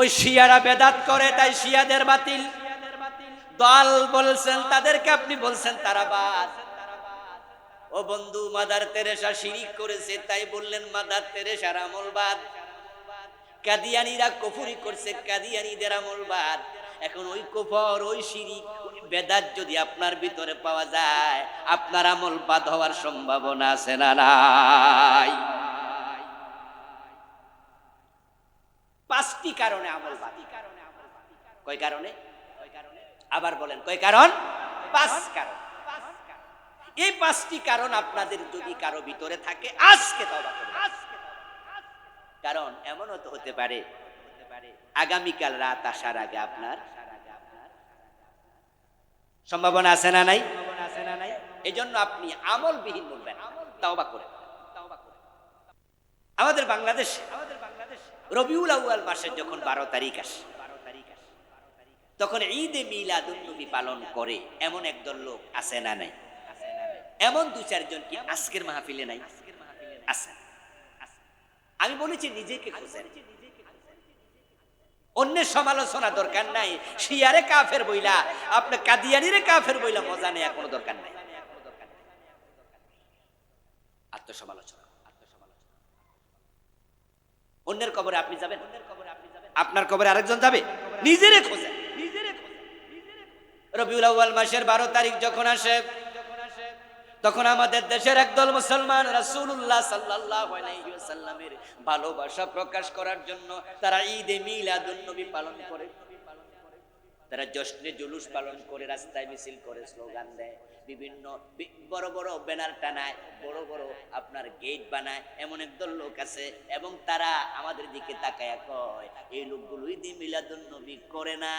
ওই শিয়ারা বেদাত করে, তাই শিয়াদের বাতিল দল বলছেন, তাদেরকে আপনি বলছেন তারা বাদ। ও বন্ধু, মাদার তেরেসা শিরিক করেছে, তাই বললেন মাদার তেরেসার আমল বাদ। কাদিয়ানীরা কুফরি করছে, কাদিয়ানীদের আমল বাদ। এখন ওই কুফর, ওই শিরিক, বেদাত যদি আপনার ভিতরে পাওয়া যায়, আপনার আমল বাদ হওয়ার সম্ভাবনা আছে না নাই? পাঁচটি কারণে আমল বাদ। কয় কারণে? আবার বলেন, কয় কারণ? পাঁচ কারণ। এই পাঁচটি কারণ আপনাদের যদি কারো ভিতরে থাকে, আজকে তওবা করুন। কারণ এমনও তো হতে পারে আগামীকাল রাত আসার আগে আপনার সম্ভাবনা আছে না নাই? এই জন্য আপনি আমলবিহীন বলবেন, তওবা করেন। আমাদের বাংলাদেশে রবিউল আউয়াল মাসের যখন 12 তারিখ আসে, তখন ঈদে মিলাদুন নবী পালন করে এমন একদল লোক আছে না নাই? এমন দু চারজন কি আজকের মাহফিলে নাই? আছে। আমি বলেছি নিজেকে খোঁজেন, অন্যের সমালোচনা দরকার নাই। শিয়ারে কাফের বইলা, আপনি কাদিয়ানিরে কাফের বইলা মজা নেই, কোনো দরকার নাই। আত্মসমালোচনা। অন্যের কবরে আপনি যাবেন, আপনার কবরে আরেকজন যাবে? নিজেরে খোঁজেন। রবিউল আউয়াল মাসের 12 তারিখ যখন আসে, তখন আমাদের দেশের একদল মুসলমান রাসূলুল্লাহ সাল্লাল্লাহু আলাইহি ওয়াসাল্লামের ভালোবাসা প্রকাশ করার জন্য তারা ঈদে মিলাদুন নবী পালন করে। তারা জশ্নে জুলুস পালন করে, রাস্তায় মিছিল করে, স্লোগান দেয়, বিভিন্ন বড় বড় ব্যানার টানায়, বড় বড় আপনার গেট বানায়। এমন একদল লোক আছে, এবং তারা আমাদের দিকে তাকায়া কয়, এই লোকগুলো ঈদে মিলাদুন নবী করে না,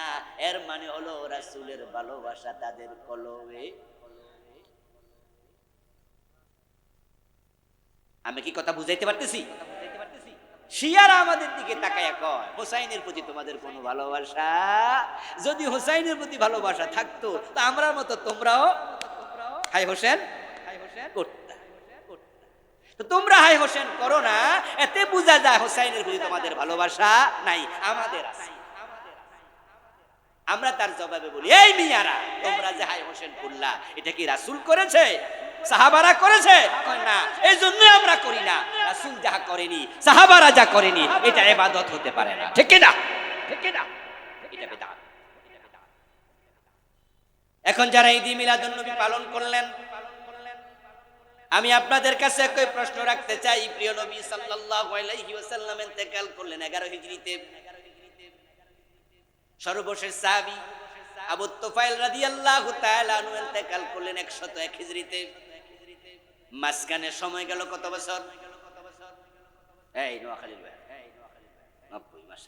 এর মানে হলো রাসূলের ভালোবাসা তাদের কলবে। আমি কি কথা বুঝাইতে পারতেছি? শিয়ারা আমাদের দিকে তাকায়া কয়, হোসাইনের প্রতি তোমাদের কোনো ভালোবাসা? যদি হোসাইনের প্রতি ভালোবাসা থাকতো, তো আমরার মতো তোমরাও হাই হোসেন করতা। তো তোমরা হাই হোসেন করো না, এতে বোঝা যায় হোসাইনের প্রতি তোমাদের ভালোবাসা নাই, আমাদের আছে। আমরা তার জবাবে বলি, এই মিয়ারা, তোমরা যে হাই হোসেন করলা, এটা কি রাসূল করেছে? সাহাবারা করেছে? না, এই জন্য আমরা করি না। রাসূল যা করেনি, সাহাবারা যা করেনি, এটা ইবাদত হতে পারে না। ঠিক না? ঠিক না? এটা বিদআত। এখন যারা ঈদে মিলাদুন নবী পালন করলেন, আমি আপনাদের কাছে একই প্রশ্ন রাখতে চাই। প্রিয় নবী সাল্লাল্লাহু আলাইহি ওয়াসাল্লাম ইন্তেকাল করলেন 11 হিজরিতে। সর্বশেষ সাহাবী আবু তুফাইল রাদিয়াল্লাহু তাআলা আনহু ইন্তেকাল করলেন 101 হিজরিতে। মাঝখানে সময় গেল কত বছর? এই নোয়াখালীর ভাই, 90 মাস।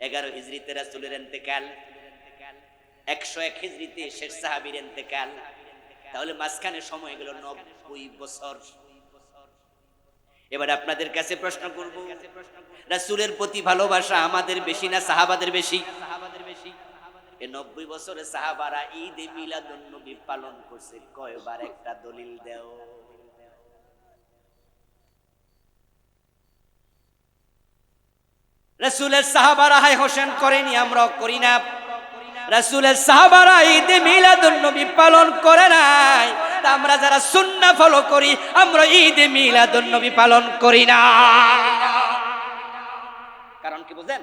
11 হিজরিতে রাসূলের ইন্তেকাল, 101 হিজরিতে শেষ সাহাবীর ইন্তেকাল। তাহলে মাঝখানে সময় গেল 90 বছর। এবার আপনাদের কাছে প্রশ্ন করব, রাসূলের প্রতি ভালোবাসা আমাদের বেশি না সাহাবাদের বেশি? এই 90 বছরে সাহাবারা ঈদে মিলাদুন নবী পালন করছে কয়বার? একটা দলিল দাও। রাসূলের সাহাবারা হাই হোসেন করেনি, আমরাও করি না। রাসূলের সাহাবারা ঈদে মিলাদুন নবী পালন করে নাই, তা আমরা যারা সুন্নাহ ফলো করি, আমরা ঈদে মিলাদুন নবী পালন করি না। কারণ কি বুঝেন?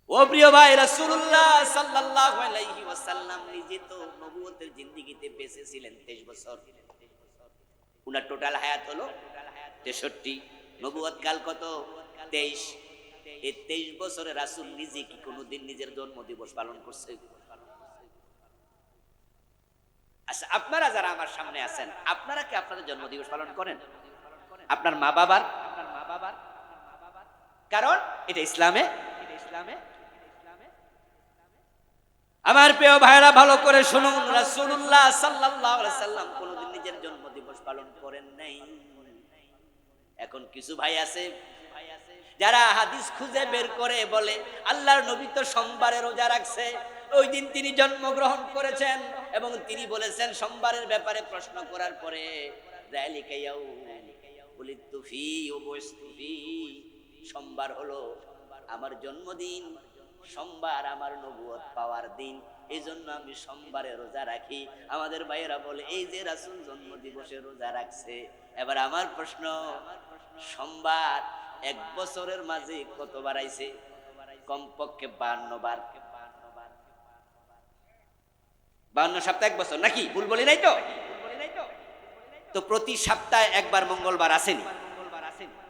ও প্রিয় ভাই, রাসূলুল্লাহ সাল্লাল্লাহু আলাইহি ওয়াসাল্লাম নিজে তো নবুয়তের জিন্দেগিতে বেঁচে ছিলেন 23 বছর। উনার টোটাল হায়াত হলো 63। নবুয়ত কাল কত? 23। এই 23 বছরে রাসূল নিজে কি কোনোদিন নিজের জন্ম দিবস পালন করছে? আচ্ছা, আপনারা যারা আমার সামনে আছেন, আপনারা কি আপনাদের জন্ম দিবস পালন করেন? আপনার মা বাবার? কারণ এটা ইসলামে। আমার প্রিয় ভাইরা, ভালো করে শুনুন, রাসূলুল্লাহ সাল্লাল্লাহু আলাইহি সাল্লাম কোনদিন নিজের জন্ম দিবস পালন করেন নাই। এখন কিছু ভাই আছে যারা হাদিস খুঁজে বের করে বলে, আল্লাহর নবী তো সোমবারে রোজা রাখছে, ওই দিন তিনি জন্মগ্রহণ করেছেন, এবং তিনি বলেছেন সোমবারের ব্যাপারে প্রশ্ন করার পরে, যালিকা ইয়াউম উলিদতু ফি ওয়া বুইসতু ফি। সোমবার হলো আমার জন্মদিন, সোমবার আমার নবুয়ত পাওয়ার দিন, এই জন্য আমি সোমবারে রোজা রাখি। আমাদের ভাইয়েরা বলে এই যে রাসূল জন্ম দিবসে রোজা রাখছে। এবার আমার প্রশ্ন, সোমবার এক বছরের মাঝে কতবার আইছে? কমপক্ষে 52 বার। 52 সপ্তাহ এক বছর, নাকি ভুল বলি নাই তো? তো প্রতি সপ্তাহে একবার মঙ্গলবার আসেনি,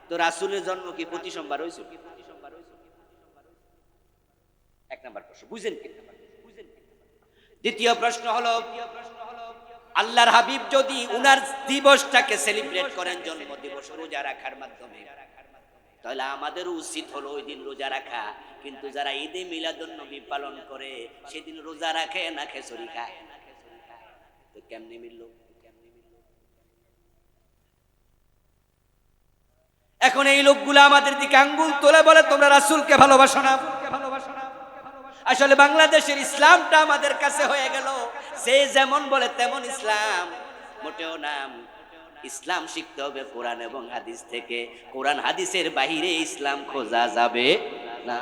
তো রাসূলের জন্ম কি প্রতি সোমবার হইছে? এক নাম্বার প্রশ্ন, বুঝেন কি? দ্বিতীয় প্রশ্ন হলো, আল্লাহর হাবিব যদি উনার দিবসটাকে সেলিব্রেট করেন জন্ম দিবস রোজা রাখার মাধ্যমে, তাহলে আমাদের উচিত হলো ওই দিন রোজা রাখা। কিন্তু যারা ঈদে মিলাদুন নবী পালন করে সেদিন রোজা রাখে না খিচুড়ি খায়, তো কেমনে মিলল? এখন এই লোকগুলো আমাদের দিকে আঙ্গুল তোলে, বলে তোমরা রাসূলকে ভালোবাসো না। আসলে বাংলাদেশের ইসলামটা আমাদের কাছে হয়ে গেল সে যেমন বলে তেমন ইসলাম। মোটেও না, ইসলাম শিখতে হবে কোরআন এবং হাদিস থেকে। কোরআন হাদিসের বাহিরে ইসলাম খোঁজা যাবে না।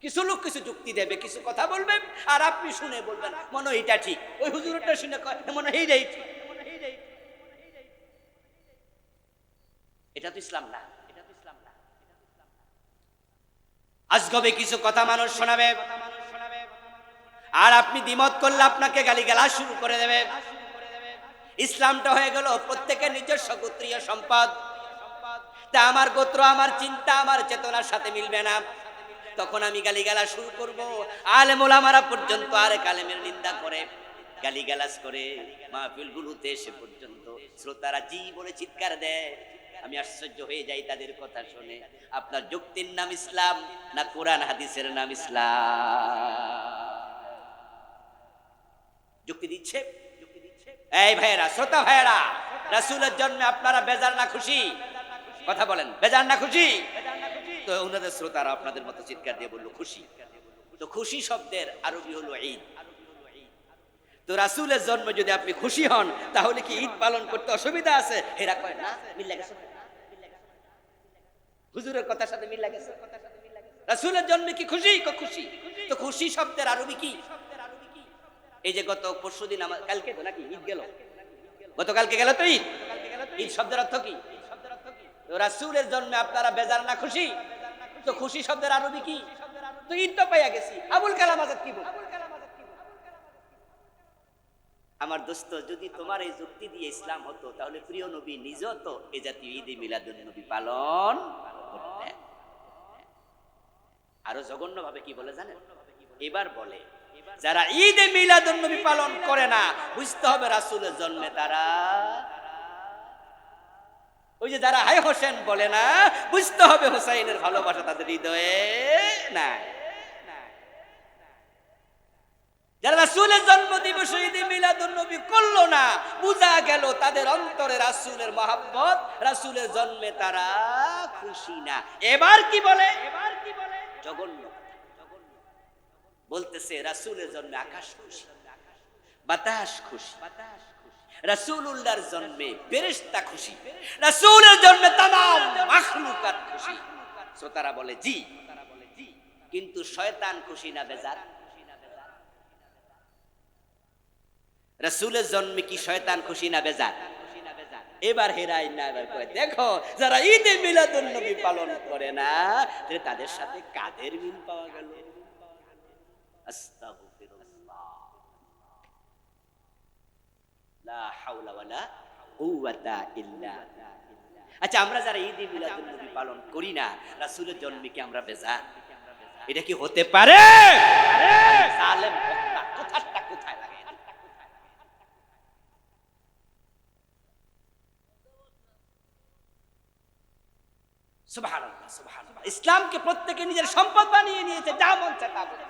কিছু লোক কিছু যুক্তি দেবে, কিছু কথা বলবে, আর আপনি শুনে বলবেন মনে হয় এটা ঠিক, ওই হুজুরটা শুনে কয় মনে হয় এইটাই ঠিক। এটা তো ইসলাম না। আজগবে কিছু কথা মানুষ শোনাবে, আর আপনি দ্বিমত করলে আপনাকে গালিগালাজ শুরু করে দেবে। ইসলামটা হয়ে গেল প্রত্যেকের নিজস্ব গোত্রীয় সম্পদ। তা আমার গোত্র, আমার চিন্তা, আমার চেতনার সাথে মিলবে না, তখন আমি গালিগালাজ শুরু করব। আলেম ওলামারা পর্যন্ত আরেক আলেমের নিন্দা করে, গালিগালাজ করে, মাহফিলগুলোতে এসে পর্যন্ত শ্রোতারা জি বলে চিৎকার দেয়। আমি আশ্চর্য হয়ে যাই তাদের কথা শুনে। আপনার যুক্তির নাম ইসলাম না কোরআন হাদিসের নাম ইসলাম? যুক্তি দিচ্ছে। এই ভাইয়েরা, শ্রোতা ভাইয়েরা, রাসূলের জন্মে আপনারা বেজার না খুশি? কথা বলেন, বেজার না খুশি? তো ওনাদের শ্রোতারা আপনাদের মতো চিৎকার দিয়ে বললো খুশি। তো খুশি শব্দের আরবি হলো ঈদ। তো রাসূলের জন্মে যদি আপনি খুশি হন, তাহলে কি ঈদ পালন করতে অসুবিধা আছে? এরা কয় না, মিল গেছে, হুজুরের কথার সাথে মিল গেছে। রাসূলের জন্মে কি খুশি? খুশি। তো খুশি শব্দের আরবি কি? এই যে গত পরশুদিন, আমার কালকে তো নাকি ঈদ গেল, গতকালকে গেল তো ঈদ। ঈদ শব্দের অর্থ কি? তো রাসূলের জন্মে আপনারা বেজার না খুশি? তো খুশি শব্দের আরবি কি? তো ঈদ তো পাইয়া গেছি। আবুল কালাম আজাদ কি বল? আমার দোস্ত, যদি তোমার এই যুক্তি দিয়ে ইসলাম হতো, তাহলে প্রিয় নবী নিজেও তো এই জাতীয় ঈদে মিলাদুন নবী পালন করতেন। আরো জঘন্য ভাবে কি বলে জানেন? এবার বলে, যারা ঈদে মিলাদুন নবী পালন করে না, বুঝতে হবে রাসূলের জন্মে তারা, ওই যে যারা হাই হোসেন বলে না, বুঝতে হবে হোসাইনের ভালোবাসা তাদের হৃদয়ে নাই। যারা রাসূলের জন্ম দিবস ঈদে মিলাদুন নবী করলো না, বুঝা গেল তাদের অন্তরে রাসূলের মহব্বত, রাসূলের জন্মে তারা খুশি না। এবার কি বলে? জঘন্য বলতেছে, রাসূলের জন্মে আকাশ খুশি, বাতাস খুশি, রাসূলুল্লাহর জন্মে ফেরেশতা খুশি, রাসূলের জন্মে তামাম মাখলুকাত খুশি। শ্রোতারা বলে জি, কিন্তু শয়তান খুশি না বেজার? রাসূলের জন্মে কি শয়তান খুশি না বেজার? এবার হেরাই না, এবার কয় দেখো, যারা ঈদে মিলাদুন নবী পালন করে না, তাদের সাথে কাদের মিল পাওয়া গেল? আস্তাগফিরুল্লাহ, লা হাওলা ওয়ালা কুওয়াতা ইল্লা। আচ্ছা, আমরা যারা ঈদে মিলাদুন নবী পালন করি না, রাসূলের জন্মে কি আমরা বেজার? এটা কি হতে পারে? জালেম বক্তা, কোথাটা কোথায় লাগে? সুবহানাল্লাহ, সুবহানাল্লাহ। ইসলামকে প্রত্যেকে নিজের সম্পদ বানিয়ে নিয়েছে, যা মন চায় তা বলে।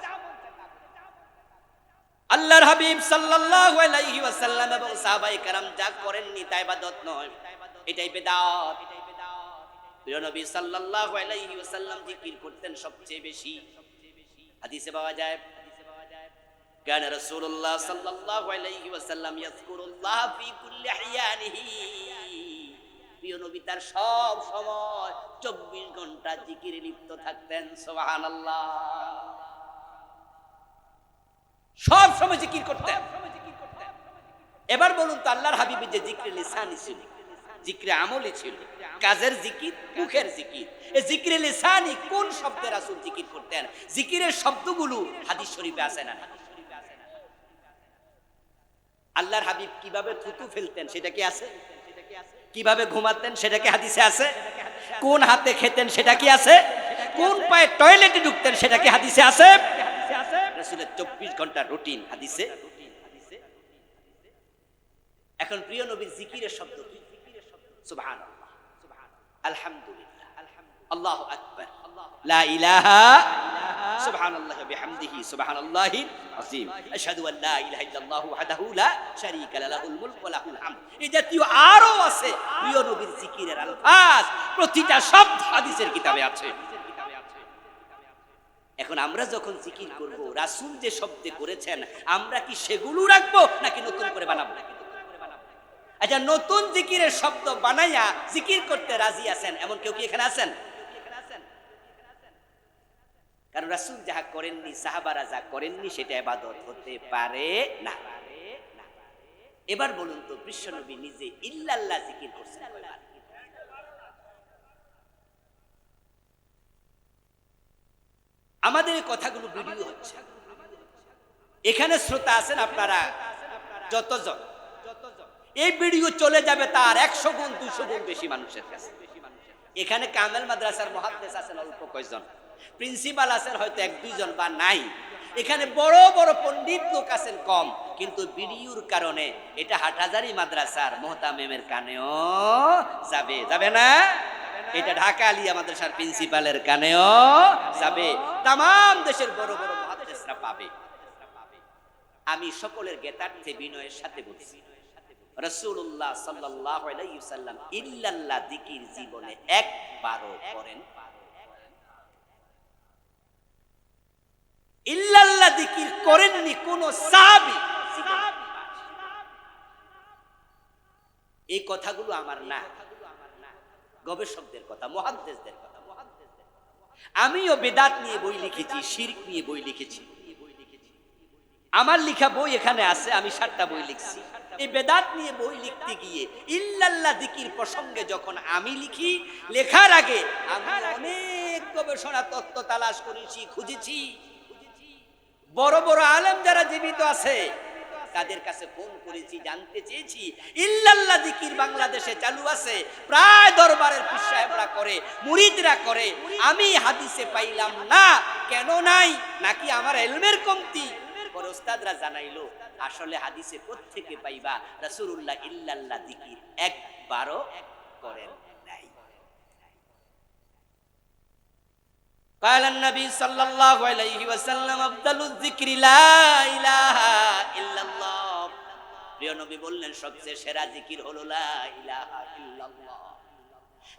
আল্লাহর হাবিব সাল্লাল্লাহু আলাইহি ওয়াসাল্লাম এবং সাহাবায়ে কেরাম যা করেননি তা ইবাদত নয়, এটাই বিদআত। প্রিয় নবী সাল্লাল্লাহু আলাইহি ওয়াসাল্লাম জিকির করতেন সবচেয়ে বেশি। হাদিসে পাওয়া যায়, কানা রাসূলুল্লাহ সাল্লাল্লাহু আলাইহি ওয়াসাল্লাম ইয়াযকুরুল্লাহ ফি কুল্লি আহইয়ানিহি প্রিয় নবী তার সব সময় 24 ঘন্টা জিকিরে লিপ্ত থাকতেন। সুবহানাল্লাহ। সব সময় জিকির করতেন। এবার বলুন তো আল্লাহর হাবিবের যে জিকরে লিসানি ছিল, জিকরে আমলি ছিল, কাজের জিকির, মুখের জিকির, এই জিকরে লিসানি কোন শব্দে রাসূল জিকির করতেন? জিকিরের শব্দগুলো হাদিস শরীফে আছে না? আল্লাহর হাবিব কিভাবে থুতু ফেলতেন সেটা কি আছে? কিভাবে ঘুমাতেন সেটা কি হাদিসে আছে? কোন হাতে খেতেন সেটা কি আছে? কোন পায়ে টয়লেটে ঢুকতেন সেটা কি হাদিসে আছে? রাসূলের 24 ঘন্টার রুটিন হাদিসে। এখন প্রিয় নবীর জিকিরের শব্দ কি? সুবহানাল্লাহ, আলহামদুলিল্লাহ, আল্লাহু আকবার, লা ইলাহা সুবহানাল্লাহি ওয়া বিহামদিহি সুবহানাল্লাহিল আযীম, আশহাদু আল লা ইলাহা ইল্লাল্লাহু ওয়াহদাহু লা শারীকা লাহু লাহুল মুলকু ওয়া লাহুল হামদ। এই জাতীয় আরো আছে প্রিয় নবীর জিকিরের আলফাজ, প্রতিটা শব্দ হাদিসের কিতাবে আছে। এখন আমরা যখন জিকির করব, রাসূল যে শব্দে করেছেন আমরা কি সেগুলো রাখবো নাকি নতুন করে বানাবো? আচ্ছা, নতুন জিকিরের শব্দ বানাইয়া জিকির করতে রাজি আছেন এমন কেউ কি এখানে আছেন? কারণ রাসূল যাহা করেননি, সাহাবারা যা করেননি, সেটা ইবাদত হতে পারে না। এবার বলুন তো বিশ্বনবী নিজে ইল্লাল্লাহ জিকির করছেন কয়বার? আমাদের এই কথাগুলো ভিডিও হচ্ছে, এখানে শ্রোতা আছেন আপনারা যতজন, এই ভিডিও চলে যাবে তার 100 গুণ 200 গুণ বেশি মানুষের কাছে। এখানে কামেল মাদ্রাসার মুহাদ্দিস আছেন অল্প কয়জন, প্রিন্সিপাল আছেন হয়তো 1-2 জন বা নাই। এখানে বড় বড় পণ্ডিত লোক আছেন কম, কিন্তু ভিডিওর কারণে এটা হাটহাজারী মাদ্রাসার মুহতামিমের কানেও যাবে, যাবে না? এটা ঢাকা আলিয়া মাদ্রাসার প্রিন্সিপালের কানেও যাবে, তামাম দেশের বড় বড় মুহাদ্দিসরা পাবে। আমি সকলের জ্ঞাতার্থে বিনয়ের সাথে বলছি, রাসূলুল্লাহ সাল্লাল্লাহু আলাইহি ওয়াসাল্লাম ইল্লাল্লাহ জিকির জীবনে একবারও করেন? ইল্লাল্লাহ জিকির করেননি কোন সাহাবী। এই কথাগুলো আমার না, গবেষকদের কথা, মুহাদ্দিসদের কথা। আমিও বেদাত নিয়ে বই লিখেছি, শিরক নিয়ে বই লিখেছি। আমার লেখা বই এখানে আছে, আমি 7টা বই লিখছি। এই বেদাত নিয়ে বই লিখতে গিয়ে ইল্লাল্লাহ জিকির প্রসঙ্গে যখন আমি লিখি, লেখার আগে আমি অনেক গবেষণা তত্ত্ব তালাশ করেছি, খুঁজেছি। বড় বড় আলেম যারা জীবিত আছে তাদের কাছে ফোন করেছি, জানতে চেয়েছি ইল্লাল্লাহ জিকির বাংলাদেশে চালু আছে, প্রায় দরবারের পীর সাহেবরা করে, মুরিদরা করে, আমি হাদিসে পাইলাম না। কেন নাই? নাকি আমার ইলমের কমতি? পরে ওস্তাদরা জানাইলো আসলে হাদিসে কোত্থেকে পাইবা, রাসূলুল্লাহ ইল্লাল্লাহ জিকির একবারও করেন নাই। قال النبي صلى الله عليه وسلم افضل الذكر لا اله الا الله। প্রিয় নবী বললেন সবচেয়ে সেরা জিকির হলো লা ইলাহা ইল্লাল্লাহ।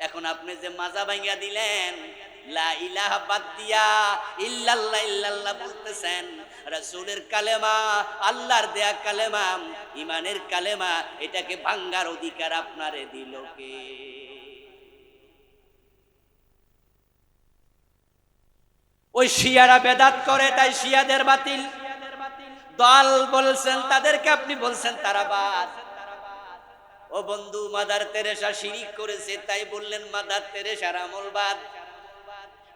এখন আপনি যে মাজা ভাঙিয়া দিলেন, লা ইলাহা বাদ দিয়া ইল্লাল্লাহ ইল্লাল্লাহ বলতেছেন, রাসূলের কালেমা, আল্লাহর দেয়া কালেমা, ঈমানের কালেমা, এটাকে ভাঙার অধিকার আপনারে দিল কে? ওই শিয়ারা বেদাত করে, তাই শিয়াদের বাতিল দল বলছেন, তাদেরকে আপনি বলছেন তারা বাদ। ও বন্ধু, মাদার তেরেসা শিরিক করেছে, তাই বললেন মাদার তেরেসার আমল বাদ।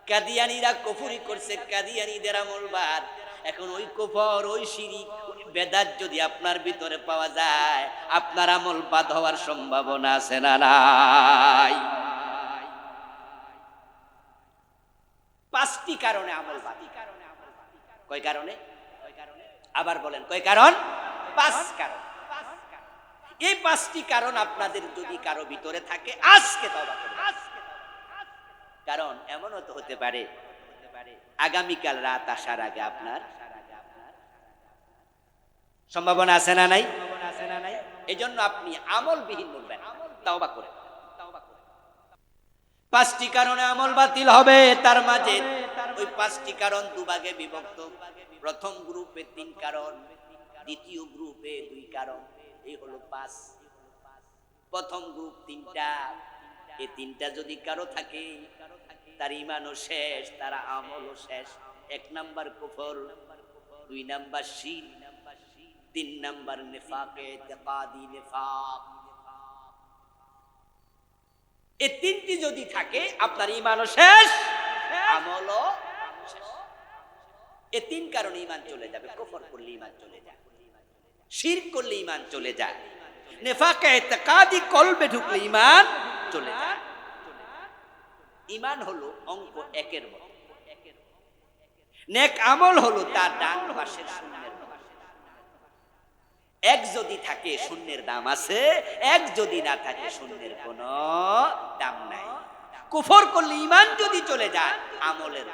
কাদিয়ানীরা কুফরি করছে, কাদিয়ানীদের আমল বাদ। এখন ওই কুফর, ওই শিরিক, ওই বেদাত যদি আপনার ভিতরে পাওয়া যায়, আপনার আমল বাদ হওয়ার সম্ভাবনা আছে না নাই? 5টি কারণে আমল বাদ। কয় কারণে? আবার বলেন, কয় কারণ? 5 কারণ। এই 5টি কারণ আপনাদের যদি কারো ভিতরে থাকে, আজকে তওবা করুন। কারণ এমনও তো হতে পারে আগামীকাল রাত আসার আগে আপনার সম্ভাবনা আছে না নাই? এজন্য আপনি আমলবিহীন বলবেন, তওবা করেন। 5টি কারণে আমল বাতিল হবে। তার মাঝে ওই 5টি কারণ দুভাগে বিভক্ত। প্রথম গ্রুপে 3 কারণ, দ্বিতীয় গ্রুপে 2 কারণ, এই হলো 5। প্রথম গ্রুপ 3টা, এই তিনটা যদি কারো থাকে তার ঈমানও শেষ, তার আমলও শেষ। 1 নাম্বার কুফর, 2 নাম্বার শিরক, 3 নাম্বার নিফাকে ইতিকাদি নিফাক। এই তিনটি যদি থাকে আপনার ঈমানও শেষ, আমলও শেষ। এই তিন কারণে ঈমান চলে যাবে। কুফর করলে ঈমান চলে যায়, শিরক করলে ঈমান চলে যায়, নিফাকে ইতিকাদি কলবে ঢুকলে ঈমান চলে যায়। ঈমান হলো অঙ্ক 1-এর মতো, নেক আমল হলো তার ডান পাশের শূন্যের মতো। 1 যদি থাকে শূন্যের দাম আছে, 1 যদি না থাকে শূন্যের কোনো দাম নাই। কুফর করলে ঈমান যদি চলে যায়, আমলের